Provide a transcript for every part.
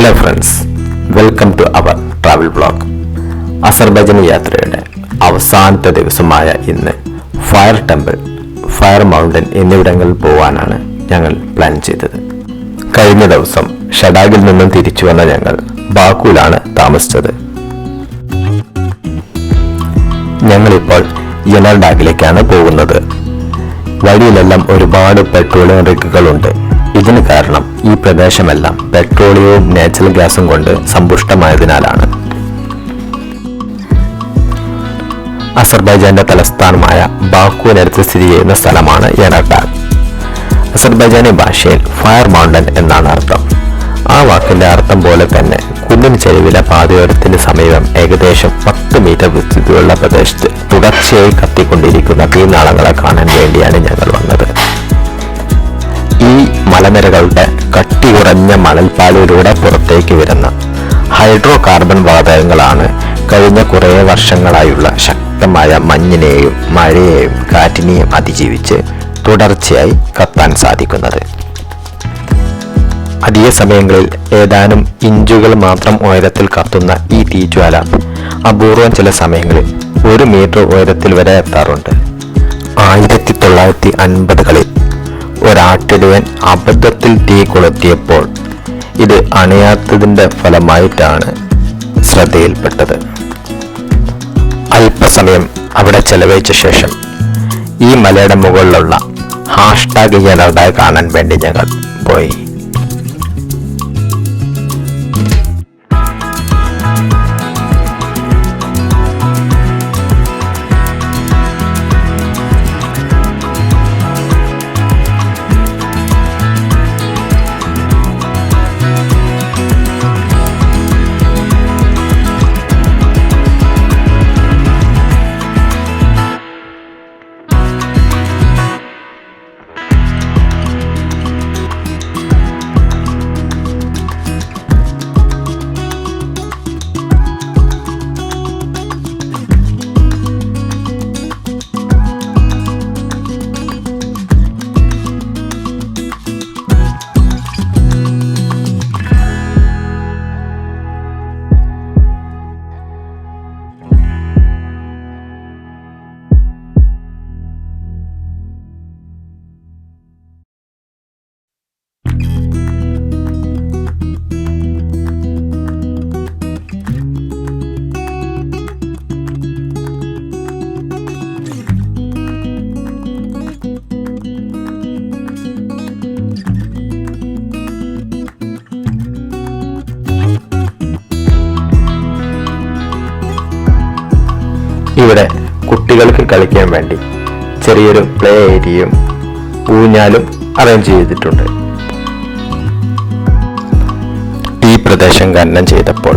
Hello friends, welcome to our travel blog. Azerbaijan യാത്രയുടെ അവസാനത്തെ ദിവസമായ ഇന്ന് ഫയർ ടെമ്പിൾ, ഫയർ മൗണ്ടൻ എന്നിവിടങ്ങളിൽ പോകാനാണ് ഞങ്ങൾ പ്ലാൻ ചെയ്തത്. കഴിഞ്ഞ ദിവസം ഷഡാഗിൽ നിന്നും തിരിച്ചു വന്ന ഞങ്ങൾ ബാക്കുവിലാണ് താമസിച്ചത്. ഞങ്ങളിപ്പോൾ യെനർഡാഗിലേക്കാണ് പോകുന്നത്. വഴിയിലെല്ലാം ഒരുപാട് പെട്രോളിയം റിഗുകളുണ്ട്. ഇതിന് കാരണം ഈ പ്രദേശമെല്ലാം പെട്രോളിയവും നാച്ചുറൽ ഗ്യാസും കൊണ്ട് സമ്പുഷ്ടമായതിനാലാണ്. അസർബൈജാന്റെ തലസ്ഥാനമായ ബാക്കുവിനടുത്ത് സ്ഥിതി ചെയ്യുന്ന സ്ഥലമാണ് യെനർഡാഗ്. അസർബൈജാനി ഭാഷയിൽ ഫയർ മൗണ്ടൻ എന്നാണ് അർത്ഥം. ആ വാക്കിന്റെ അർത്ഥം പോലെ തന്നെ കുന്നിൻ ചെരുവിലെ പാതയോരത്തിന് സമീപം ഏകദേശം 10 മീറ്റർ വിസ്തൃതിയുള്ള പ്രദേശത്ത് തുടർച്ചയായി കത്തിക്കൊണ്ടിരിക്കുന്ന തീനാളങ്ങളെ കാണാൻ വേണ്ടിയാണ് ഞങ്ങൾ വന്നത്. ഈ മലനിരകളുടെ കട്ടി കുറഞ്ഞ മണൽപ്പാളിയിലൂടെ പുറത്തേക്ക് വരുന്ന ഹൈഡ്രോ കാർബൺ വാതകങ്ങളാണ് കഴിഞ്ഞ കുറേ വർഷങ്ങളായുള്ള ശക്തമായ മഞ്ഞിനെയും മഴയെയും കാറ്റിനെയും അതിജീവിച്ച് തുടർച്ചയായി കത്താൻ സാധിക്കുന്നത്. അധിക സമയങ്ങളിൽ ഏതാനും ഇഞ്ചുകൾ മാത്രം ഉയരത്തിൽ കത്തുന്ന ഈ തീജ്വാല അപൂർവം ചില സമയങ്ങളിൽ 1 മീറ്റർ ഉയരത്തിൽ വരെ എത്താറുണ്ട്. 1950കളിൽ ഒരാട്ടിടയൻ അബദ്ധത്തിൽ തീ കൊളുത്തിയപ്പോൾ ഇത് അണയാത്തതിന്റെ ഫലമായിട്ടാണ് ശ്രദ്ധയിൽപ്പെട്ടത്. അല്പസമയം അവിടെ ചെലവഴിച്ച ശേഷം ഈ മലയുടെ മുകളിലുള്ള ഹാഷ്ടാഗ് യെനർഡാഗ് കാണാൻ വേണ്ടി ഞങ്ങൾ പോയി. ഇവിടെ കുട്ടികൾക്ക് കളിക്കാൻ വേണ്ടി ചെറിയൊരു പ്ലേ ഏരിയയും ഊഞ്ഞാലും അറേഞ്ച് ചെയ്തിട്ടുണ്ട്. ഈ പ്രദേശം ഖനനം ചെയ്തപ്പോൾ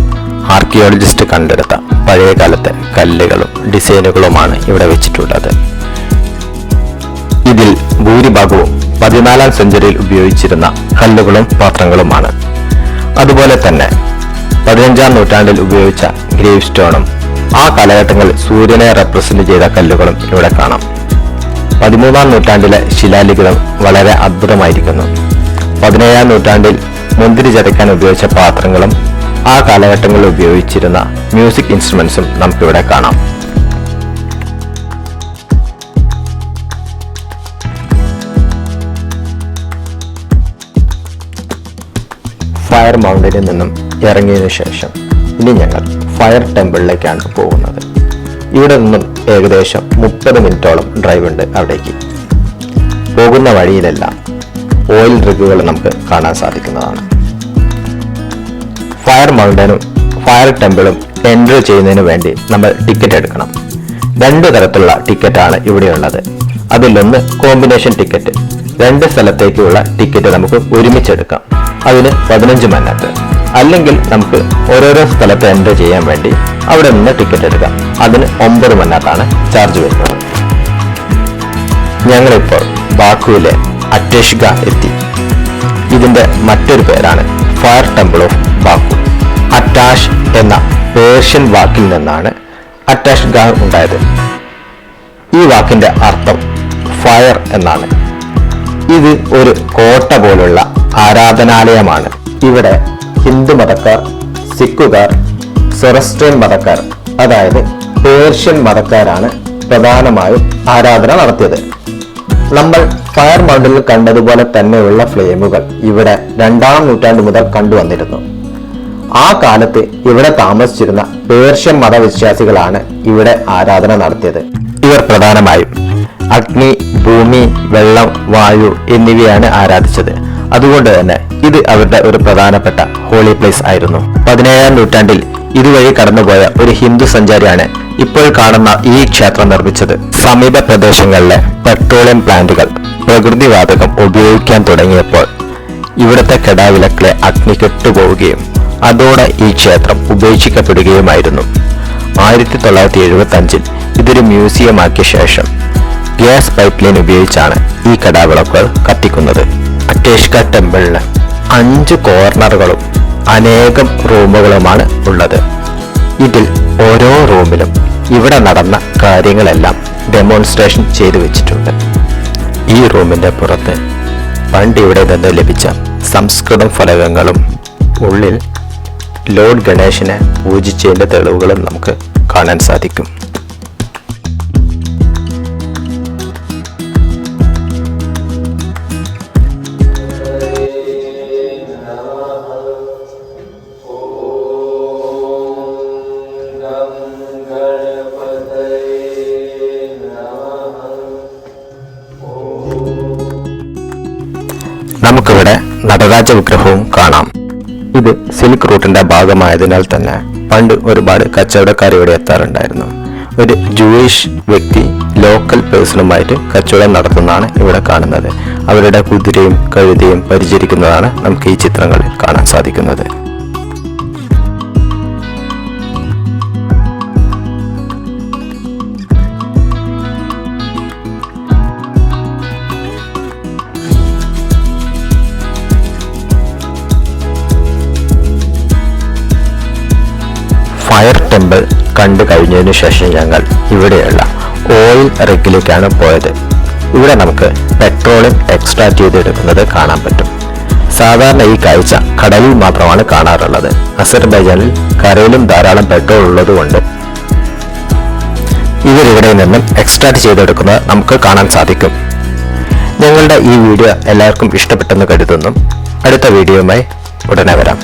ആർക്കിയോളജിസ്റ്റ് കണ്ടെടുത്ത പഴയ കാലത്തെ കല്ലുകളും ഡിസൈനുകളുമാണ് ഇവിടെ വെച്ചിട്ടുള്ളത്. ഇതിൽ ഭൂരിഭാഗവും 14ാം സെഞ്ചുറിയിൽ ഉപയോഗിച്ചിരുന്ന കല്ലുകളും പാത്രങ്ങളുമാണ്. അതുപോലെ തന്നെ 15ാം നൂറ്റാണ്ടിൽ ഉപയോഗിച്ച ഗ്രേവ് സ്റ്റോണും ആ കാലഘട്ടങ്ങളിൽ സൂര്യനെ റെപ്രസെന്റ് ചെയ്ത കല്ലുകളും ഇവിടെ കാണാം. 13ാം നൂറ്റാണ്ടിലെ ശിലാലിഖിതം വളരെ അദ്ഭുതമായിരിക്കുന്നു. 17ാം നൂറ്റാണ്ടിൽ മുന്തിരി ചതയ്ക്കാൻ ഉപയോഗിച്ച പാത്രങ്ങളും ആ കാലഘട്ടങ്ങളിൽ ഉപയോഗിച്ചിരുന്ന മ്യൂസിക് ഇൻസ്ട്രുമെന്റ്സും നമുക്കിവിടെ കാണാം. ഫയർ മൗണ്ടനിൽ നിന്നും ഇറങ്ങിയതിനു ശേഷം ഇനി ഞങ്ങൾ ഫയർ ടെമ്പിളിലേക്കാണ് പോകുന്നത്. ഇവിടെ നിന്നും ഏകദേശം 30 മിനിറ്റോളം ഡ്രൈവ് ഉണ്ട് അവിടേക്ക്. പോകുന്ന വഴിയിലെല്ലാം ഓയിൽ റിഗുകൾ നമുക്ക് കാണാൻ സാധിക്കുന്നതാണ്. ഫയർ മൗണ്ടനും ഫയർ ടെമ്പിളും എൻട്രി ചെയ്യുന്നതിന് വേണ്ടി നമ്മൾ ടിക്കറ്റ് എടുക്കണം. 2 തരത്തിലുള്ള ടിക്കറ്റാണ് ഇവിടെയുള്ളത്. അതിലൊന്ന് കോമ്പിനേഷൻ ടിക്കറ്റ്. 2 സ്ഥലത്തേക്കുള്ള ടിക്കറ്റ് നമുക്ക് ഒരുമിച്ചെടുക്കാം. അതിന് 15 മന്നത്ത്. അല്ലെങ്കിൽ നമുക്ക് ഓരോരോ സ്ഥലത്ത് എൻട്രി ചെയ്യാൻ വേണ്ടി അവിടെ നിന്ന് ടിക്കറ്റ് എടുക്കാം. അതിന് 9 മന്നത്താണ് ചാർജ് വരുന്നത്. ഞങ്ങളിപ്പോൾ ബാക്കുവിലെ അറ്റേഷ് ഗാ എത്തി. ഇതിന്റെ മറ്റൊരു പേരാണ് ഫയർ ടെമ്പിൾ ഓഫ് ബാക്കു. അറ്റാഷ് എന്ന പേർഷ്യൻ വാക്കിൽ നിന്നാണ് അറ്റാഷ് ഗാ ഉണ്ടായത്. ഈ വാക്കിന്റെ അർത്ഥം ഫയർ എന്നാണ്. ഇത് ഒരു കോട്ട പോലുള്ള ആരാധനാലയമാണ്. ഇവിടെ ഹിന്ദു മതക്കാർ, സിഖുകാർ, സൊറസ്ട്രിയൻ മതക്കാർ അതായത് പേർഷ്യൻ മതക്കാരാണ് പ്രധാനമായും ആരാധന നടത്തിയത്. നമ്മൾ ഫയർ മൗണ്ടനിൽ കണ്ടതുപോലെ തന്നെയുള്ള ഫ്ലെയിമുകൾ ഇവിടെ 2-ാം നൂറ്റാണ്ട് മുതൽ കണ്ടുവന്നിരുന്നു. ആ കാലത്ത് ഇവിടെ താമസിച്ചിരുന്ന പേർഷ്യൻ മതവിശ്വാസികളാണ് ഇവിടെ ആരാധന നടത്തിയത്. ഇവർ പ്രധാനമായും അഗ്നി, ഭൂമി, വെള്ളം, വായു എന്നിവയാണ് ആരാധിച്ചത്. അതുകൊണ്ട് തന്നെ ഇത് അവരുടെ ഒരു പ്രധാനപ്പെട്ട ഹോളി പ്ലേസ് ആയിരുന്നു. 17-ാം നൂറ്റാണ്ടിൽ ഇതുവഴി കടന്നുപോയ ഒരു ഹിന്ദു സഞ്ചാരിയാണ് ഇപ്പോൾ കാണുന്ന ഈ ക്ഷേത്രം നിർമ്മിച്ചത്. സമീപ പ്രദേശങ്ങളിലെ പെട്രോളിയം പ്ലാന്റുകൾ പ്രകൃതിവാതകം ഉപയോഗിക്കാൻ തുടങ്ങിയപ്പോൾ ഇവിടുത്തെ കെടാവിളക്കിലെ അഗ്നി കെട്ടുപോവുകയും അതോടെ ഈ ക്ഷേത്രം ഉപേക്ഷിക്കപ്പെടുകയുമായിരുന്നു. 1975-ൽ ഇതൊരു മ്യൂസിയമാക്കിയ ശേഷം ഗ്യാസ് പൈപ്പ് ലൈൻ ഉപയോഗിച്ചാണ് ഈ കെടാവിളക്കുകൾ കത്തിക്കുന്നത്. അറ്റേഷ്ക ടെമ്പിളിന് 5 കോർണറുകളും അനേകം റൂമുകളുമാണ് ഉള്ളത്. ഇതിൽ ഓരോ റൂമിലും ഇവിടെ നടന്ന കാര്യങ്ങളെല്ലാം ഡെമോൺസ്ട്രേഷൻ ചെയ്തു വെച്ചിട്ടുണ്ട്. ഈ റൂമിന്റെ പുറത്ത് പണ്ട് ഇവിടെ നിന്ന് ലഭിച്ച സംസ്കൃതം ഫലകങ്ങളും ഉള്ളിൽ ലോർഡ് ഗണേശനെ പൂജിച്ചതിന്റെ തെളിവുകളും നമുക്ക് കാണാൻ സാധിക്കും. നമുക്കിവിടെ നടരാജ വിഗ്രഹവും കാണാം. ഇത് സിൽക്ക് റൂട്ടിന്റെ ഭാഗമായതിനാൽ തന്നെ പണ്ട് ഒരുപാട് കച്ചവടക്കാർ ഇവിടെ എത്താറുണ്ടായിരുന്നു. ഒരു ജൂയിഷ് വ്യക്തി ലോക്കൽ പേഴ്സണുമായിട്ട് കച്ചവടം നടത്തുന്നതാണ് ഇവിടെ കാണുന്നത്. അവരുടെ കുതിരയും കഴുതയും പരിചരിക്കുന്നതാണ് നമുക്ക് ഈ ചിത്രങ്ങളിൽ കാണാൻ സാധിക്കുന്നത്. ഫയർ ടെമ്പിൾ കണ്ടു കഴിഞ്ഞതിനു ശേഷം ഞങ്ങൾ ഇവിടെയുള്ള ഓയിൽ റിഗിലേക്കാണ് പോയത്. ഇവിടെ നമുക്ക് പെട്രോളിയം എക്സ്ട്രാക്ട് ചെയ്തെടുക്കുന്നത് കാണാൻ പറ്റും. സാധാരണ ഈ കാഴ്ച കടലിൽ മാത്രമാണ് കാണാറുള്ളത്. അസർബൈജാനിൽ കരയിലും ധാരാളം പെട്രോൾ ഉള്ളതുകൊണ്ട് ഇവരിവിടെ നിന്നും എക്സ്ട്രാക്ട് ചെയ്തെടുക്കുന്നത് നമുക്ക് കാണാൻ സാധിക്കും. ഞങ്ങളുടെ ഈ വീഡിയോ എല്ലാവർക്കും ഇഷ്ടപ്പെട്ടെന്ന് കരുതുന്നു. അടുത്ത വീഡിയോയുമായി ഉടനെ വരാം.